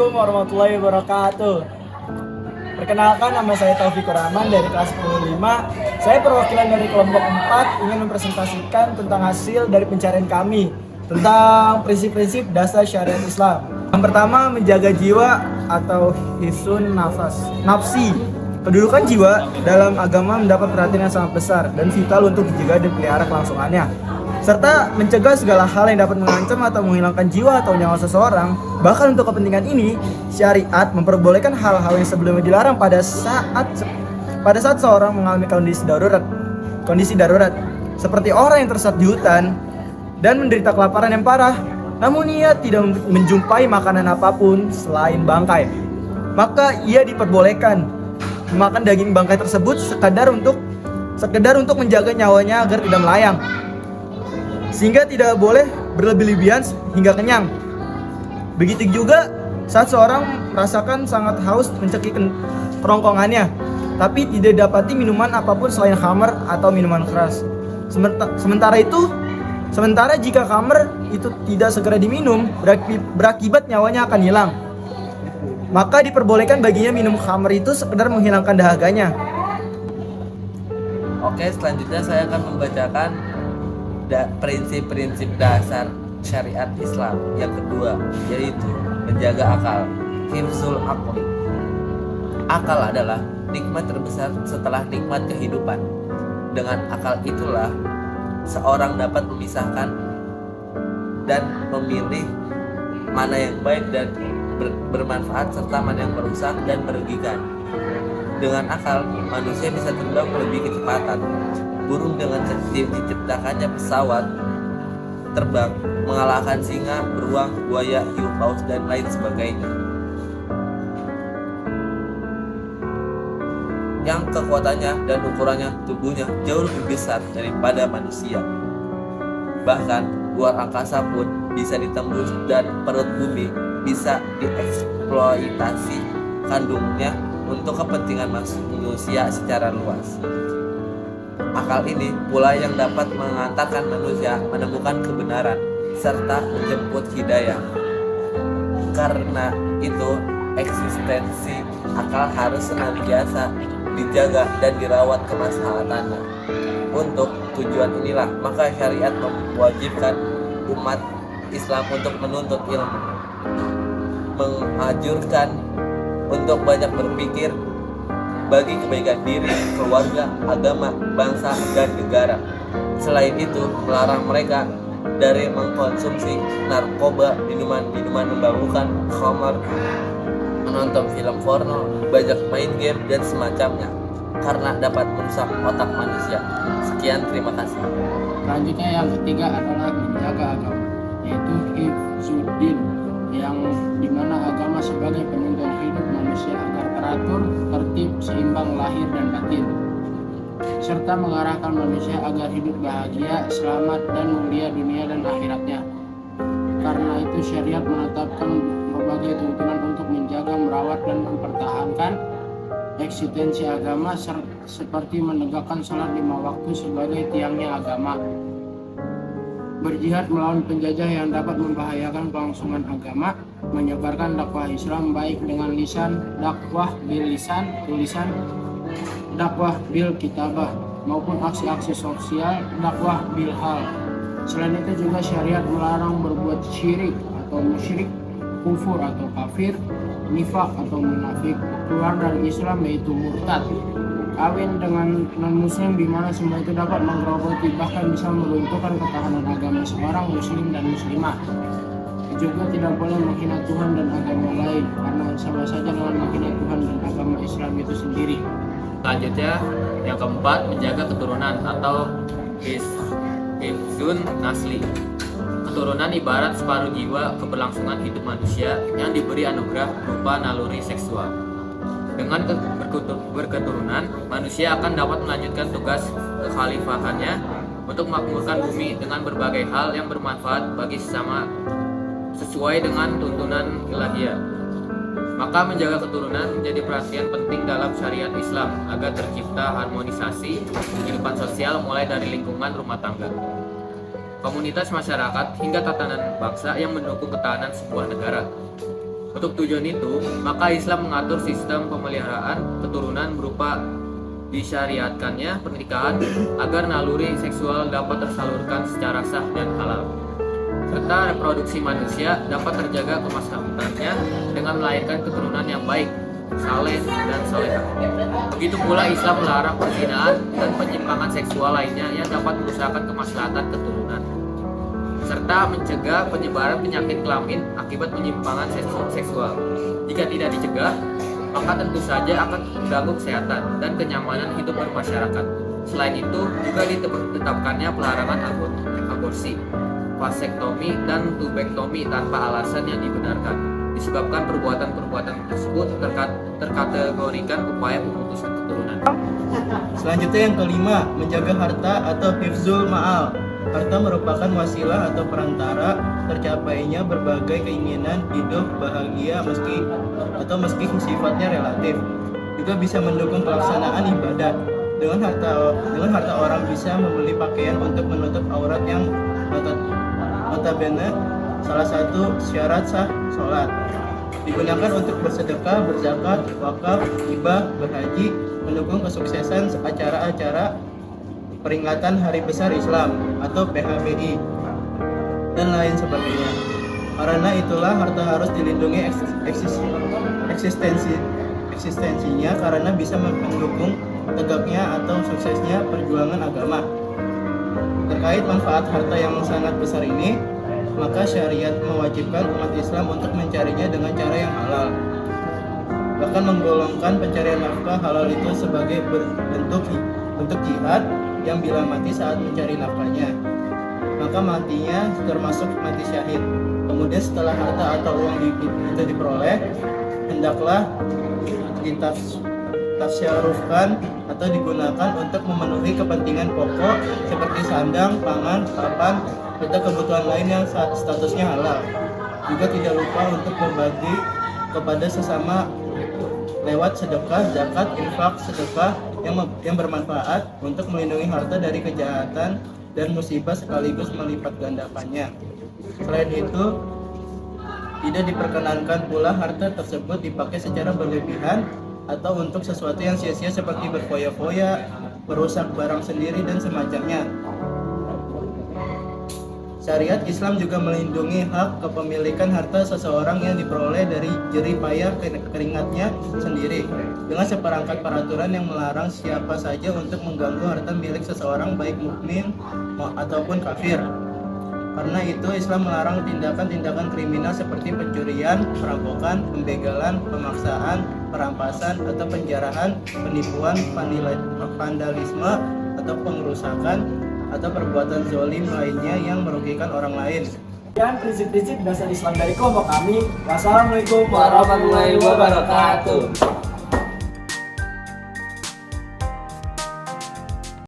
Assalamualaikum warahmatullahi wabarakatuh. Perkenalkan, nama saya Taufikur Rahman dari kelas 15. Saya perwakilan dari kelompok 4 ingin mempresentasikan tentang hasil dari pencarian kami tentang prinsip-prinsip dasar syariat Islam. Yang pertama, menjaga jiwa atau hifzun nafsi. Kedudukan jiwa dalam agama mendapat perhatian yang sangat besar dan vital untuk dijaga dan pelihara kelangsungannya, serta mencegah segala hal yang dapat mengancam atau menghilangkan jiwa atau nyawa seseorang. Bahkan untuk kepentingan ini, syariat memperbolehkan hal-hal yang sebelumnya dilarang pada saat seorang mengalami kondisi darurat, seperti orang yang tersesat di hutan dan menderita kelaparan yang parah, namun ia tidak menjumpai makanan apapun selain bangkai. Maka ia diperbolehkan memakan daging bangkai tersebut sekedar untuk menjaga nyawanya agar tidak melayang, sehingga tidak boleh berlebih-lebihan hingga kenyang. Begitu juga saat seorang merasakan sangat haus mencekik kerongkongannya, tapi tidak dapati minuman apapun selain khamar atau minuman keras. Sementara jika khamar itu tidak segera diminum, berakibat nyawanya akan hilang. Maka diperbolehkan baginya minum khamar itu sekedar menghilangkan dahaganya. Oke, selanjutnya saya akan membacakan prinsip-prinsip dasar syariat Islam. Yang kedua, yaitu menjaga akal. Hifzul aqli. Akal adalah nikmat terbesar setelah nikmat kehidupan. Dengan akal itulah seorang dapat memisahkan dan memilih mana yang baik dan bermanfaat serta mana yang merusak dan merugikan. Dengan akal, manusia bisa terbang lebih kecepatan. Burung dengan diciptakannya pesawat terbang mengalahkan singa, beruang, buaya, hiu paus, dan lain sebagainya. Yang kekuatannya dan ukurannya tubuhnya jauh lebih besar daripada manusia. Bahkan luar angkasa pun bisa ditembus dan perut bumi bisa dieksploitasi kandungnya untuk kepentingan manusia secara luas. Akal ini pula yang dapat mengantarkan manusia menemukan kebenaran serta menjemput hidayah. Karena itu, eksistensi akal harus senantiasa dijaga dan dirawat kemaslahatannya. Untuk tujuan inilah, maka syariat mewajibkan umat Islam untuk menuntut ilmu, mengajurkan untuk banyak berpikir bagi kebaikan diri, keluarga, agama, bangsa, dan negara. Selain itu, melarang mereka dari mengkonsumsi narkoba, minuman memabukkan, khamar, menonton film porno, banyak main game, dan semacamnya, karena dapat merusak otak manusia. Sekian, terima kasih. Selanjutnya yang ketiga adalah menjaga agama, yaitu hifzuddin, yang dimana agama sebagai penuntun hidup manusia agar teratur, tertib, seimbang lahir dan batin, serta mengarahkan manusia agar hidup bahagia, selamat, dan mulia dunia dan akhiratnya. Karena itu syariat menetapkan berbagai tuntunan untuk menjaga, merawat, dan mempertahankan eksistensi agama, seperti menegakkan salat 5 waktu sebagai tiangnya agama, berjihad melawan penjajah yang dapat membahayakan kelangsungan agama, menyebarkan dakwah Islam baik dengan lisan, dakwah bil lisan, tulisan, dakwah bil kitabah, maupun aksi-aksi sosial, dakwah bil hal. Selain itu juga syariat melarang berbuat syirik atau musyrik, kufur atau kafir, nifak atau munafik, keluar dari Islam yaitu murtad, kawin dengan non-muslim di mana semua itu dapat menggerogoti bahkan bisa meruntuhkan ketahanan agama seorang muslim dan muslimah. Juga tidak boleh menghina Tuhan dan agama lain, karena sama saja dengan menghina Tuhan dan agama Islam itu sendiri. Selanjutnya, yang keempat, menjaga keturunan atau hifzun nasli. Keturunan ibarat separuh jiwa keberlangsungan hidup manusia yang diberi anugerah berupa naluri seksual. Dengan berketurunan, manusia akan dapat melanjutkan tugas kekhalifahannya untuk memakmurkan bumi dengan berbagai hal yang bermanfaat bagi sesama sesuai dengan tuntunan ilahiyah. Maka menjaga keturunan menjadi perhatian penting dalam syariat Islam agar tercipta harmonisasi kehidupan sosial mulai dari lingkungan rumah tangga, komunitas masyarakat hingga tatanan bangsa yang mendukung ketahanan sebuah negara. Untuk tujuan itu, maka Islam mengatur sistem pemeliharaan keturunan berupa disyariatkannya pernikahan agar naluri seksual dapat tersalurkan secara sah dan halal, serta reproduksi manusia dapat terjaga kemaslahatannya dengan melahirkan keturunan yang baik, saleh dan salehah. Begitu pula Islam melarang perzinahan dan penyimpangan seksual lainnya yang dapat merusakkan kemaslahatan keturunan, serta mencegah penyebaran penyakit kelamin akibat penyimpangan seksual. Jika tidak dicegah, maka tentu saja akan mengganggu kesehatan dan kenyamanan hidup bermasyarakat. Selain itu, juga ditetapkannya pelarangan aborsi, vasektomi, dan tubektomi tanpa alasan yang dibenarkan, disebabkan perbuatan-perbuatan tersebut terkategorikan upaya pemutusan keturunan. Selanjutnya yang kelima, menjaga harta atau hifzul ma'al. Harta merupakan wasilah atau perantara tercapainya berbagai keinginan hidup bahagia meski sifatnya relatif. Juga bisa mendukung pelaksanaan ibadah. Dengan harta orang bisa membeli pakaian untuk menutup aurat yang notabene salah satu syarat sah sholat. Digunakan untuk bersedekah, berzakat, wakaf, hibah, berhaji, mendukung kesuksesan acara-acara peringatan Hari Besar Islam atau PHBI dan lain sebagainya. Karena itulah harta harus dilindungi eksistensinya karena bisa mendukung tegaknya atau suksesnya perjuangan agama. Terkait manfaat harta yang sangat besar ini, maka syariat mewajibkan umat Islam untuk mencarinya dengan cara yang halal. Bahkan menggolongkan pencarian nafkah halal itu sebagai bentuk jihad yang bila mati saat mencari nafkahnya, maka matinya termasuk mati syahid. Kemudian setelah harta atau uang itu diperoleh, hendaklah ditasyarufkan atau digunakan untuk memenuhi kepentingan pokok seperti sandang, pangan, papan, serta kebutuhan lain yang statusnya halal. Juga tidak lupa untuk berbagi kepada sesama lewat sedekah, zakat, infak, sedekah yang bermanfaat untuk melindungi harta dari kejahatan dan musibah sekaligus melipat gandakannya. Selain itu, tidak diperkenankan pula harta tersebut dipakai secara berlebihan atau untuk sesuatu yang sia-sia seperti berfoya-foya, merusak barang sendiri dan semacamnya. Syariat Islam juga melindungi hak kepemilikan harta seseorang yang diperoleh dari jerih payah keringatnya sendiri dengan seperangkat peraturan yang melarang siapa saja untuk mengganggu harta milik seseorang baik mukmin ataupun kafir. Karena itu Islam melarang tindakan-tindakan kriminal seperti pencurian, perampokan, pembegalan, pemaksaan, perampasan atau penjarahan, penipuan, vandalisme atau pengerusakan atau perbuatan zalim lainnya yang merugikan orang lain. Dan prinsip-prinsip dasar Islam dari kelompok kami. Wassalamualaikum Warahmatullahi wabarakatuh.